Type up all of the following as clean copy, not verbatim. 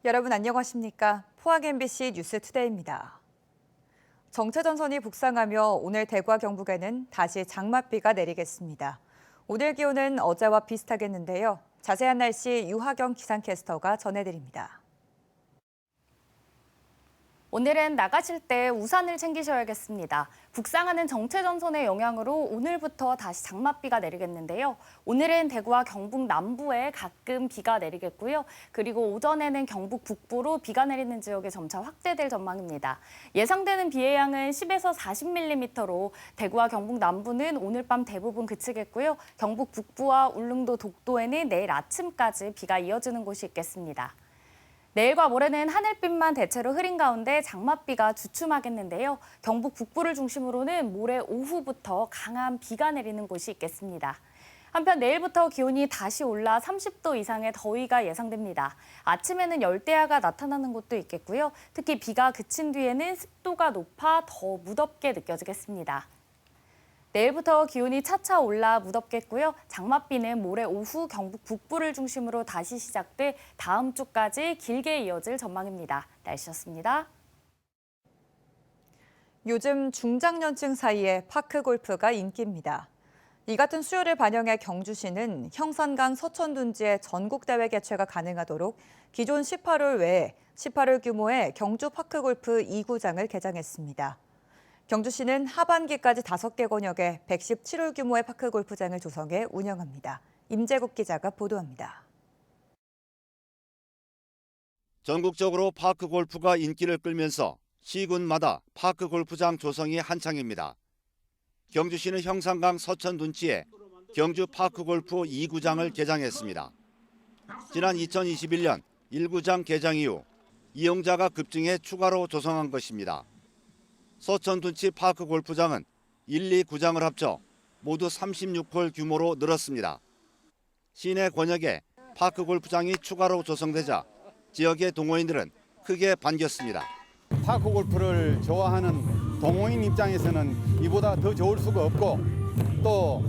여러분 안녕하십니까? 포항 MBC 뉴스투데이입니다. 정체전선이 북상하며 오늘 대구와 경북에는 다시 장맛비가 내리겠습니다. 오늘 기온은 어제와 비슷하겠는데요. 자세한 날씨 유하경 기상캐스터가 전해드립니다. 오늘은 나가실 때 우산을 챙기셔야겠습니다. 북상하는 정체전선의 영향으로 오늘부터 다시 장맛비가 내리겠는데요. 오늘은 대구와 경북 남부에 가끔 비가 내리겠고요. 그리고 오전에는 경북 북부로 비가 내리는 지역이 점차 확대될 전망입니다. 예상되는 비의 양은 10에서 40mm로 대구와 경북 남부는 오늘 밤 대부분 그치겠고요. 경북 북부와 울릉도 독도에는 내일 아침까지 비가 이어지는 곳이 있겠습니다. 내일과 모레는 하늘빛만 대체로 흐린 가운데 장맛비가 주춤하겠는데요. 경북 북부를 중심으로는 모레 오후부터 강한 비가 내리는 곳이 있겠습니다. 한편 내일부터 기온이 다시 올라 30도 이상의 더위가 예상됩니다. 아침에는 열대야가 나타나는 곳도 있겠고요. 특히 비가 그친 뒤에는 습도가 높아 더 무덥게 느껴지겠습니다. 내일부터 기온이 차차 올라 무덥겠고요. 장맛비는 모레 오후 경북 북부를 중심으로 다시 시작돼 다음 주까지 길게 이어질 전망입니다. 날씨였습니다. 요즘 중장년층 사이에 파크골프가 인기입니다. 이 같은 수요를 반영해 경주시는 형산강 서천둔지의 전국대회 개최가 가능하도록 기존 18홀 외에 18홀 규모의 경주 파크골프 2구장을 개장했습니다. 경주시는 하반기까지 5개 권역에 117홀 규모의 파크골프장을 조성해 운영합니다. 임재국 기자가 보도합니다. 전국적으로 파크골프가 인기를 끌면서 시군마다 파크골프장 조성이 한창입니다. 경주시는 형산강 서천둔치에 경주 파크골프 2구장을 개장했습니다. 지난 2021년 1구장 개장 이후 이용자가 급증해 추가로 조성한 것입니다. 서천둔치 파크골프장은 1, 2구장을 합쳐 모두 36홀 규모로 늘었습니다. 시내 권역에 파크골프장이 추가로 조성되자 지역의 동호인들은 크게 반겼습니다. 파크골프를 좋아하는 동호인 입장에서는 이보다 더 좋을 수가 없고 또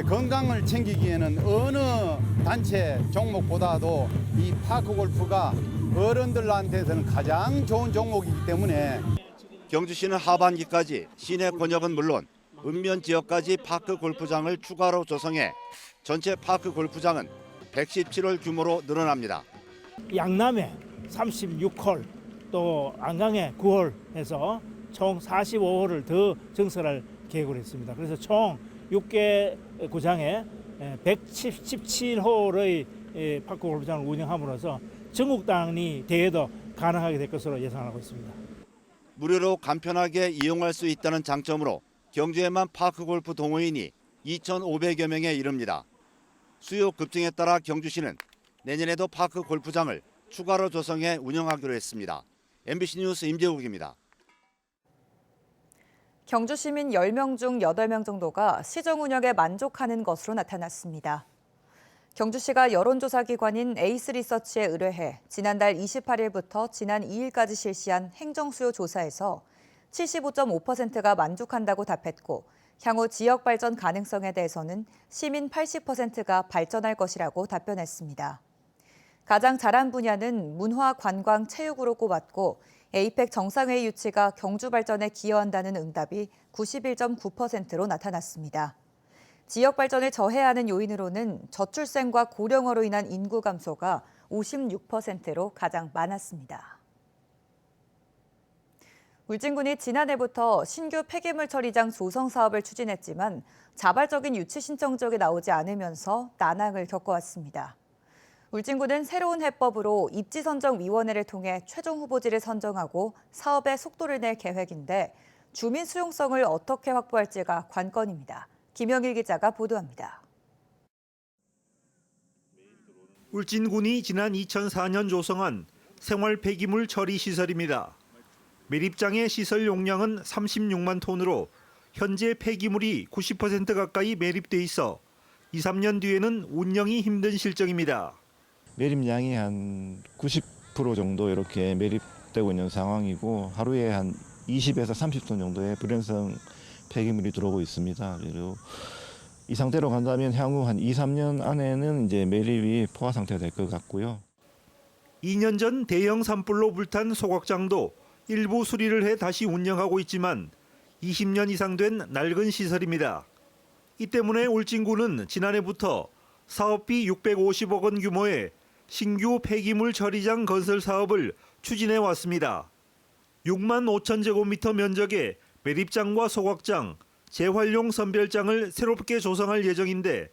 건강을 챙기기에는 어느 단체 종목보다도 이 파크골프가 어른들한테서는 가장 좋은 종목이기 때문에 경주시는 하반기까지 시내 권역은 물론 읍면 지역까지 파크 골프장을 추가로 조성해 전체 파크 골프장은 117홀 규모로 늘어납니다. 양남에 36홀, 또 안강에 9홀 해서 총 45홀을 더 증설할 계획을 했습니다. 그래서 총 6개 구장에 117홀의 파크 골프장을 운영함으로써 전국 단위 대회도 가능하게 될 것으로 예상하고 있습니다. 무료로 간편하게 이용할 수 있다는 장점으로 경주에만 파크골프 동호인이 2,500여 명에 이릅니다. 수요 급증에 따라 경주시는 내년에도 파크골프장을 추가로 조성해 운영하기로 했습니다. MBC 뉴스 임재욱입니다. 경주 시민 10명 중 8명 정도가 시정 운영에 만족하는 것으로 나타났습니다. 경주시가 여론조사기관인 에이스리서치에 의뢰해 지난달 28일부터 지난 2일까지 실시한 행정수요 조사에서 75.5%가 만족한다고 답했고 향후 지역 발전 가능성에 대해서는 시민 80%가 발전할 것이라고 답변했습니다. 가장 잘한 분야는 문화, 관광, 체육으로 꼽았고 에이펙 정상회의 유치가 경주 발전에 기여한다는 응답이 91.9%로 나타났습니다. 지역 발전을 저해하는 요인으로는 저출생과 고령화로 인한 인구 감소가 56%로 가장 많았습니다. 울진군이 지난해부터 신규 폐기물 처리장 조성 사업을 추진했지만 자발적인 유치 신청 지역이 나오지 않으면서 난항을 겪어왔습니다. 울진군은 새로운 해법으로 입지선정위원회를 통해 최종 후보지를 선정하고 사업에 속도를 낼 계획인데 주민 수용성을 어떻게 확보할지가 관건입니다. 김영일 기자가 보도합니다. 울진군이 지난 2004년 조성한 생활 폐기물 처리 시설입니다. 매립장의 시설 용량은 36만 톤으로 현재 폐기물이 90% 가까이 매립돼 있어 2, 3년 뒤에는 운영이 힘든 실정입니다. 매립량이 한 90% 정도 이렇게 매립되고 있는 상황이고 하루에 한 20에서 30톤 정도의 불연성 폐기물이 들어오고 있습니다. 그리고 이 상태로 간다면 향후 한 2, 3년 안에는 이제 매립이 포화 상태가 될 것 같고요. 2년 전 대형 산불로 불탄 소각장도 일부 수리를 해 다시 운영하고 있지만 20년 이상 된 낡은 시설입니다. 이 때문에 울진군은 지난해부터 사업비 650억 원 규모의 신규 폐기물 처리장 건설 사업을 추진해 왔습니다. 6만 5천 제곱미터 면적의 매립장과 소각장, 재활용 선별장을 새롭게 조성할 예정인데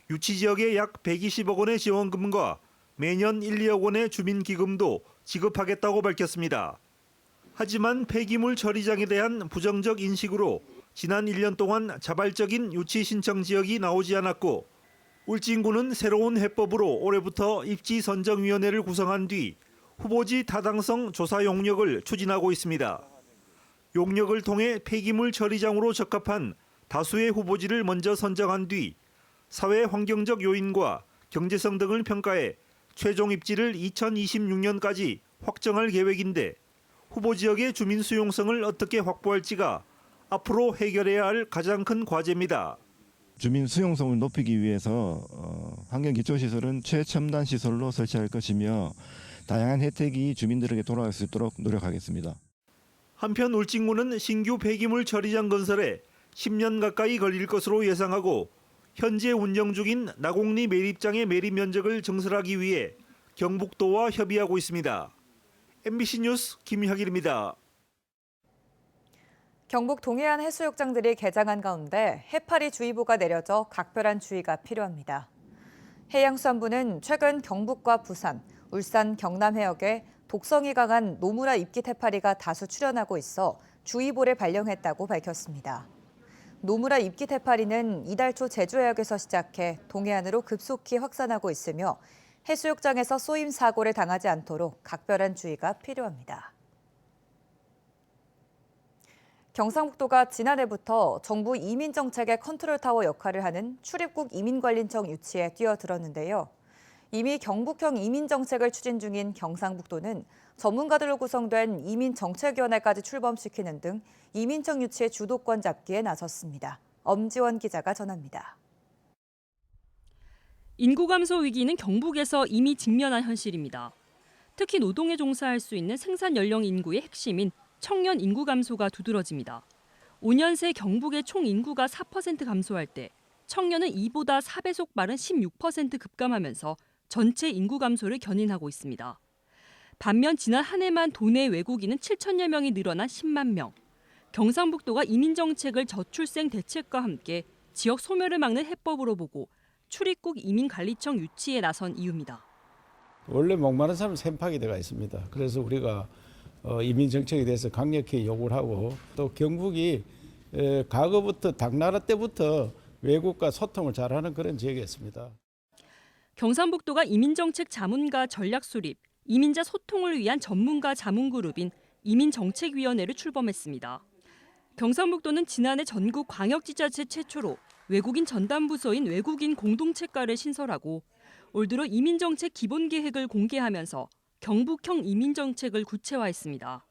유치 지역에 약 120억 원의 지원금과 매년 1, 2억 원의 주민기금도 지급하겠다고 밝혔습니다. 하지만 폐기물 처리장에 대한 부정적 인식으로 지난 1년 동안 자발적인 유치 신청 지역이 나오지 않았고 울진군은 새로운 해법으로 올해부터 입지선정위원회를 구성한 뒤 후보지 타당성 조사 용역을 추진하고 있습니다. 용역을 통해 폐기물 처리장으로 적합한 다수의 후보지를 먼저 선정한 뒤 사회 환경적 요인과 경제성 등을 평가해 최종 입지를 2026년까지 확정할 계획인데 후보 지역의 주민 수용성을 어떻게 확보할지가 앞으로 해결해야 할 가장 큰 과제입니다. 주민 수용성을 높이기 위해서 환경기초시설은 최첨단 시설로 설치할 것이며 다양한 혜택이 주민들에게 돌아갈 수 있도록 노력하겠습니다. 한편 울진군은 신규 폐기물 처리장 건설에 10년 가까이 걸릴 것으로 예상하고 현재 운영 중인 나곡리 매립장의 매립 면적을 증설하기 위해 경북도와 협의하고 있습니다. MBC 뉴스 김혁일입니다. 경북 동해안 해수욕장들이 개장한 가운데 해파리 주의보가 내려져 각별한 주의가 필요합니다. 해양수산부는 최근 경북과 부산, 울산, 경남 해역에 독성이 강한 노무라 입깃 해파리가 다수 출현하고 있어 주의보를 발령했다고 밝혔습니다. 노무라 입깃 해파리는 이달 초 제주 해역에서 시작해 동해안으로 급속히 확산하고 있으며 해수욕장에서 쏘임 사고를 당하지 않도록 각별한 주의가 필요합니다. 경상북도가 지난해부터 정부 이민정책의 컨트롤타워 역할을 하는 출입국 이민관리청 유치에 뛰어들었는데요. 이미 경북형 이민정책을 추진 중인 경상북도는 전문가들로 구성된 이민정책위원회까지 출범시키는 등 이민청 유치의 주도권 잡기에 나섰습니다. 엄지원 기자가 전합니다. 인구 감소 위기는 경북에서 이미 직면한 현실입니다. 특히 노동에 종사할 수 있는 생산 연령 인구의 핵심인 청년 인구 감소가 두드러집니다. 5년 새 경북의 총 인구가 4% 감소할 때 청년은 이보다 4배속 빠른 16% 급감하면서 전체 인구 감소를 견인하고 있습니다. 반면 지난 한 해만 도내 외국인은 7천여 명이 늘어난 10만 명. 경상북도가 이민정책을 저출생 대책과 함께 지역 소멸을 막는 해법으로 보고 출입국 이민관리청 유치에 나선 이유입니다. 원래 목마른 사람은 샘팍이 들어가 있습니다. 그래서 우리가 이민 정책에 대해서 강력히 요구를 하고 또 경북이 과거부터 당나라 때부터 외국과 소통을 잘하는 그런 지역이었습니다. 경상북도가 이민정책 자문과 전략 수립, 이민자 소통을 위한 전문가 자문그룹인 이민정책위원회를 출범했습니다. 경상북도는 지난해 전국 광역지자체 최초로 외국인 전담부서인 외국인 공동책과를 신설하고 올 들어 이민정책 기본계획을 공개하면서 경북형 이민정책을 구체화했습니다.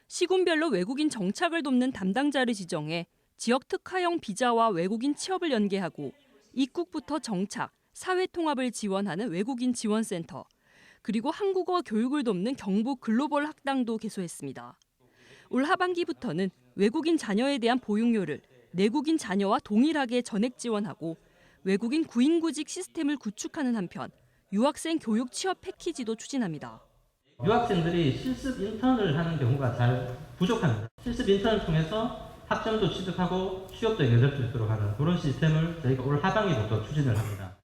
시군별로 외국인 정착을 돕는 담당자를 지정해 지역 특화형 비자와 외국인 취업을 연계하고 입국부터 정착, 사회통합을 지원하는 외국인 지원센터, 그리고 한국어 교육을 돕는 경북 글로벌 학당도 개소했습니다. 올 하반기부터는 외국인 자녀에 대한 보육료를 내국인 자녀와 동일하게 전액 지원하고 외국인 구인구직 시스템을 구축하는 한편 유학생 교육 취업 패키지도 추진합니다. 유학생들이 실습 인턴을 하는 경우가 잘 부족합니다. 실습 인턴을 통해서 학점도 취득하고 취업도 연결될 수 있도록 하는 그런 시스템을 저희가 올 하반기부터 추진을 합니다.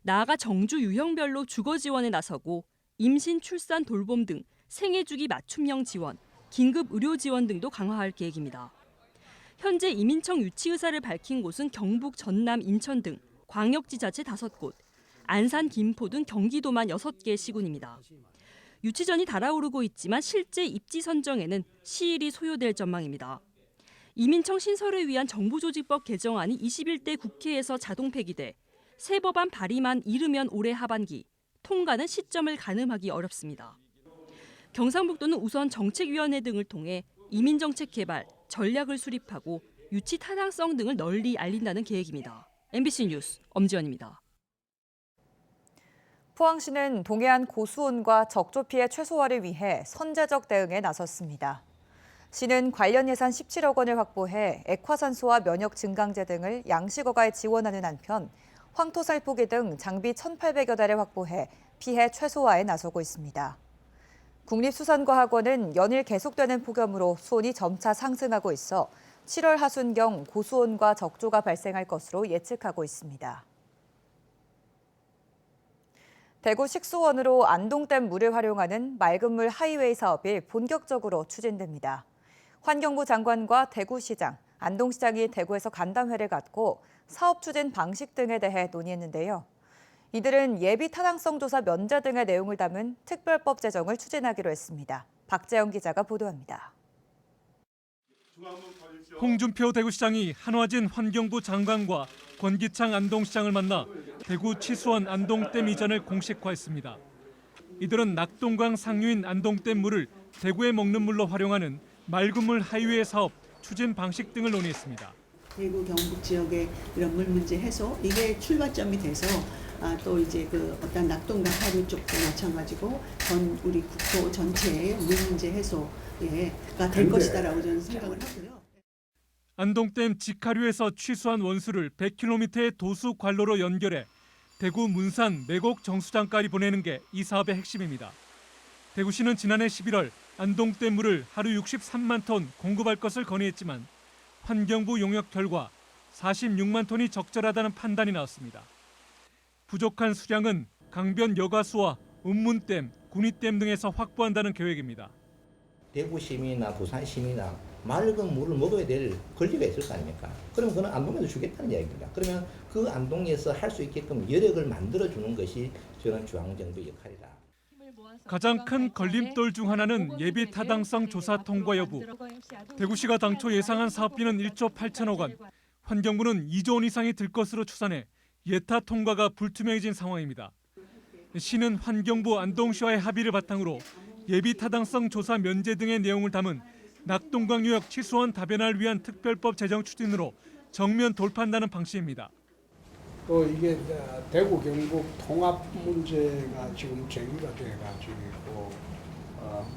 나아가 정주 유형별로 주거 지원에 나서고 임신, 출산, 돌봄 등 생애 주기 맞춤형 지원, 긴급 의료 지원 등도 강화할 계획입니다. 현재 이민청 유치 의사를 밝힌 곳은 경북, 전남, 인천 등 광역지자체 5곳, 안산, 김포 등 경기도만 6개 시군입니다. 유치전이 달아오르고 있지만 실제 입지 선정에는 시일이 소요될 전망입니다. 이민청 신설을 위한 정부조직법 개정안이 21대 국회에서 자동 폐기돼 새 법안 발의만 이르면 올해 하반기, 통과는 시점을 가늠하기 어렵습니다. 경상북도는 우선 정책위원회 등을 통해 이민정책 개발, 전략을 수립하고 유치 타당성 등을 널리 알린다는 계획입니다. MBC 뉴스 엄지연입니다. 포항시는 동해안 고수온과 적조 피해 최소화를 위해 선제적 대응에 나섰습니다. 시는 관련 예산 17억 원을 확보해 액화산소와 면역 증강제 등을 양식어가에 지원하는 한편 황토 살포기 등 장비 1,800여 대를 확보해 피해 최소화에 나서고 있습니다. 국립수산과학원은 연일 계속되는 폭염으로 수온이 점차 상승하고 있어 7월 하순경 고수온과 적조가 발생할 것으로 예측하고 있습니다. 대구 식수원으로 안동댐 물을 활용하는 맑은물 하이웨이 사업이 본격적으로 추진됩니다. 환경부 장관과 대구시장, 안동시장이 대구에서 간담회를 갖고 사업 추진 방식 등에 대해 논의했는데요. 이들은 예비 타당성 조사 면제 등의 내용을 담은 특별법 제정을 추진하기로 했습니다. 박재영 기자가 보도합니다. 홍준표 대구시장이 한화진 환경부 장관과 권기창 안동시장을 만나 대구 치수원 안동댐 이전을 공식화했습니다. 이들은 낙동강 상류인 안동댐 물을 대구에 먹는 물로 활용하는 맑은물 하이웨이 사업 추진 방식 등을 논의했습니다. 대구 경북 지역의 이런 물 문제 해소 이게 출발점이 돼서 또 이제 그 어떤 낙동강 하류 쪽도 마찬가지고 전 우리 국토 전체의 물 문제 해소가 될 것이다라고 저는 생각을 하고요. 안동댐 직하류에서 취수한 원수를 100km의 도수 관로로 연결해 대구 문산 매곡 정수장까지 보내는 게 이 사업의 핵심입니다. 대구시는 지난해 11월 안동댐 물을 하루 63만 톤 공급할 것을 건의했지만 환경부 용역 결과 46만 톤이 적절하다는 판단이 나왔습니다. 부족한 수량은 강변 여가수와 운문댐, 군위댐 등에서 확보한다는 계획입니다. 대구 시민이나 부산 시민이나 맑은 물을 먹어야 될 권리가 있을 거 아닙니까? 그러면 그는 안동에서 주겠다는 이야기입니다. 그러면 그 안동에서 할 수 있게끔 여력을 만들어주는 것이 저는 중앙정부의 역할이다. 가장 큰 걸림돌 중 하나는 예비 타당성 조사 통과 여부. 대구시가 당초 예상한 사업비는 1조 8천억 원, 환경부는 2조 원 이상이 들 것으로 추산해 예타 통과가 불투명해진 상황입니다. 시는 환경부 안동시와의 합의를 바탕으로 예비 타당성 조사 면제 등의 내용을 담은 낙동강 유역 치수원 다변화를 위한 특별법 제정 추진으로 정면 돌파한다는 방침입니다. 또 이게 대구 경북 통합 문제가 지금 제기가 돼가지고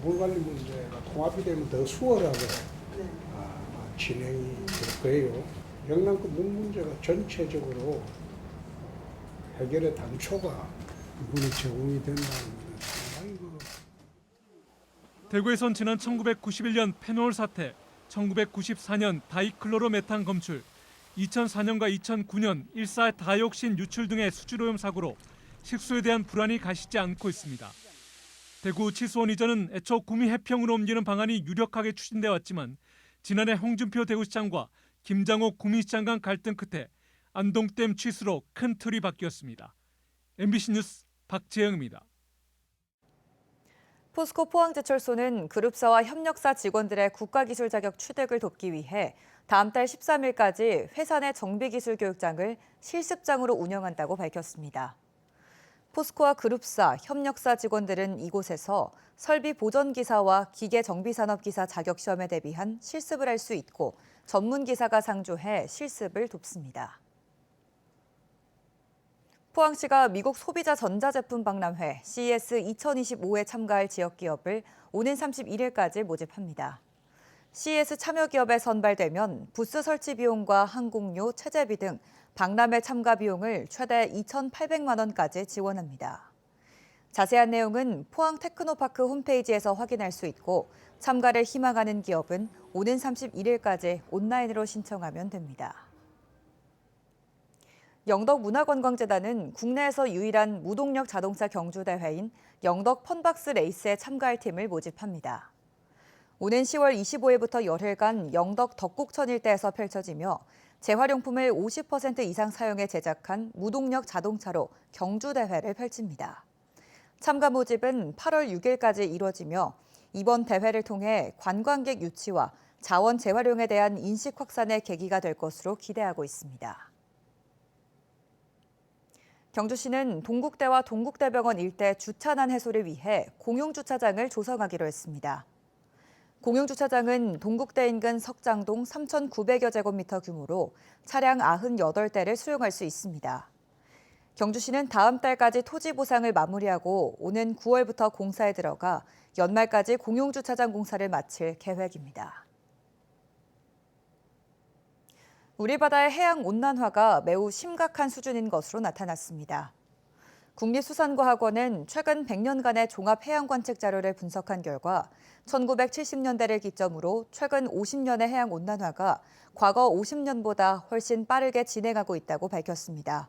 물관리 문제가 통합이 되면 더 수월하게 진행이 될 거예요. 영남권 물 문제가 전체적으로 해결의 단초가 이번에 제공이 된다는 대구에선 지난 1991년 페놀 사태, 1994년 다이클로로메탄 검출, 2004년과 2009년 1사 다이옥신 유출 등의 수질오염 사고로 식수에 대한 불안이 가시지 않고 있습니다. 대구 치수원 이전은 애초 구미 해평으로 옮기는 방안이 유력하게 추진돼 왔지만 지난해 홍준표 대구시장과 김장옥 구미시장 간 갈등 끝에 안동댐 취수로 큰 틀이 바뀌었습니다. MBC 뉴스 박재영입니다. 포스코 포항제철소는 그룹사와 협력사 직원들의 국가기술 자격 취득을 돕기 위해 다음 달 13일까지 회사 내 정비기술교육장을 실습장으로 운영한다고 밝혔습니다. 포스코와 그룹사, 협력사 직원들은 이곳에서 설비 보전기사와 기계정비산업기사 자격시험에 대비한 실습을 할 수 있고 전문기사가 상주해 실습을 돕습니다. 포항시가 미국 소비자 전자제품 박람회 CES 2025에 참가할 지역기업을 오는 31일까지 모집합니다. CES 참여 기업에 선발되면 부스 설치 비용과 항공료, 체재비 등 박람회 참가 비용을 최대 2,800만 원까지 지원합니다. 자세한 내용은 포항 테크노파크 홈페이지에서 확인할 수 있고 참가를 희망하는 기업은 오는 31일까지 온라인으로 신청하면 됩니다. 영덕문화관광재단은 국내에서 유일한 무동력 자동차 경주대회인 영덕 펀박스 레이스에 참가할 팀을 모집합니다. 오는 10월 25일부터 열흘간 영덕 덕곡천 일대에서 펼쳐지며 재활용품을 50% 이상 사용해 제작한 무동력 자동차로 경주대회를 펼칩니다. 참가 모집은 8월 6일까지 이뤄지며 이번 대회를 통해 관광객 유치와 자원 재활용에 대한 인식 확산의 계기가 될 것으로 기대하고 있습니다. 경주시는 동국대와 동국대병원 일대 주차난 해소를 위해 공용주차장을 조성하기로 했습니다. 공용주차장은 동국대 인근 석장동 3,900여 제곱미터 규모로 차량 98대를 수용할 수 있습니다. 경주시는 다음 달까지 토지 보상을 마무리하고 오는 9월부터 공사에 들어가 연말까지 공용주차장 공사를 마칠 계획입니다. 우리 바다의 해양 온난화가 매우 심각한 수준인 것으로 나타났습니다. 국립수산과학원은 최근 100년간의 종합 해양 관측 자료를 분석한 결과 1970년대를 기점으로 최근 50년의 해양 온난화가 과거 50년보다 훨씬 빠르게 진행하고 있다고 밝혔습니다.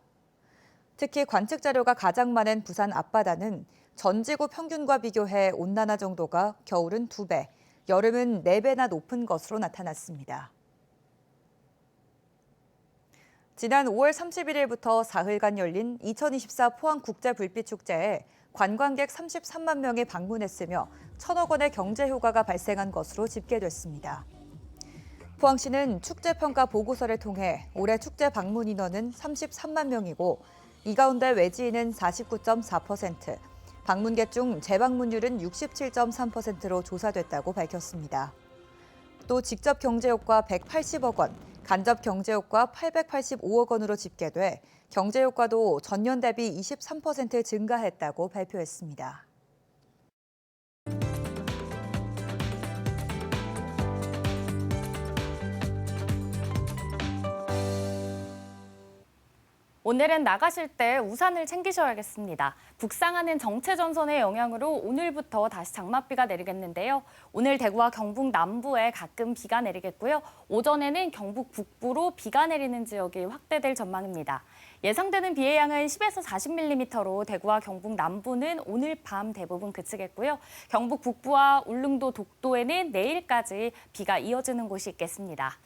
특히 관측 자료가 가장 많은 부산 앞바다는 전 지구 평균과 비교해 온난화 정도가 겨울은 2배, 여름은 4배나 높은 것으로 나타났습니다. 지난 5월 31일부터 사흘간 열린 2024 포항국제불빛축제에 관광객 33만 명이 방문했으며 1,000억 원의 경제 효과가 발생한 것으로 집계됐습니다. 포항시는 축제평가 보고서를 통해 올해 축제 방문 인원은 33만 명이고 이 가운데 외지인은 49.4%, 방문객 중 재방문율은 67.3%로 조사됐다고 밝혔습니다. 또 직접 경제효과 180억 원, 간접 경제효과 885억 원으로 집계돼 경제효과도 전년 대비 23% 증가했다고 발표했습니다. 오늘은 나가실 때 우산을 챙기셔야겠습니다. 북상하는 정체 전선의 영향으로 오늘부터 다시 장맛비가 내리겠는데요. 오늘 대구와 경북 남부에 가끔 비가 내리겠고요. 오전에는 경북 북부로 비가 내리는 지역이 확대될 전망입니다. 예상되는 비의 양은 10에서 40mm로 대구와 경북 남부는 오늘 밤 대부분 그치겠고요. 경북 북부와 울릉도 독도에는 내일까지 비가 이어지는 곳이 있겠습니다.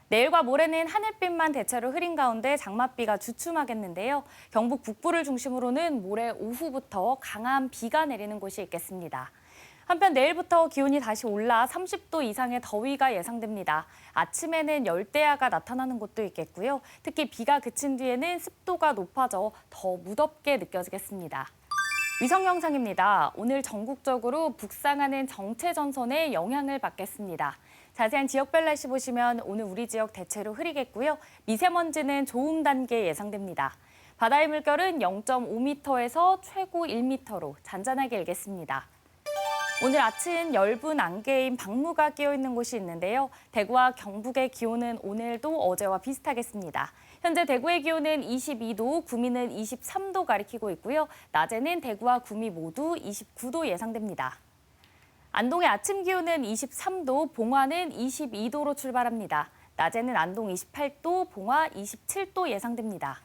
내일과 모레는 하늘빛만 대체로 흐린 가운데 장맛비가 주춤하겠는데요. 경북 북부를 중심으로는 모레 오후부터 강한 비가 내리는 곳이 있겠습니다. 한편 내일부터 기온이 다시 올라 30도 이상의 더위가 예상됩니다. 아침에는 열대야가 나타나는 곳도 있겠고요. 특히 비가 그친 뒤에는 습도가 높아져 더 무덥게 느껴지겠습니다. 위성 영상입니다. 오늘 전국적으로 북상하는 정체 전선의 영향을 받겠습니다. 자세한 지역별 날씨 보시면 오늘 우리 지역 대체로 흐리겠고요. 미세먼지는 좋음 단계 예상됩니다. 바다의 물결은 0.5m에서 최고 1m로 잔잔하게 일겠습니다. 오늘 아침 엷은 안개인 방무가 끼어있는 곳이 있는데요. 대구와 경북의 기온은 오늘도 어제와 비슷하겠습니다. 현재 대구의 기온은 22도, 구미는 23도 가리키고 있고요. 낮에는 대구와 구미 모두 29도 예상됩니다. 안동의 아침 기온은 23도, 봉화는 22도로 출발합니다. 낮에는 안동 28도, 봉화 27도 예상됩니다.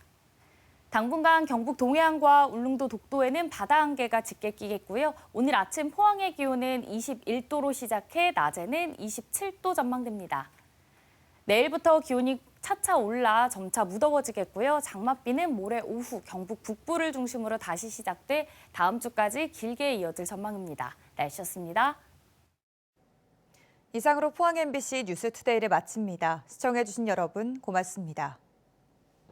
당분간 경북 동해안과 울릉도 독도에는 바다 안개가 짙게 끼겠고요. 오늘 아침 포항의 기온은 21도로 시작해 낮에는 27도 전망됩니다. 내일부터 기온이 차차 올라 점차 무더워지겠고요. 장맛비는 모레 오후 경북 북부를 중심으로 다시 시작돼 다음 주까지 길게 이어질 전망입니다. 날씨였습니다. 이상으로 포항 MBC 뉴스투데이를 마칩니다. 시청해주신 여러분 고맙습니다.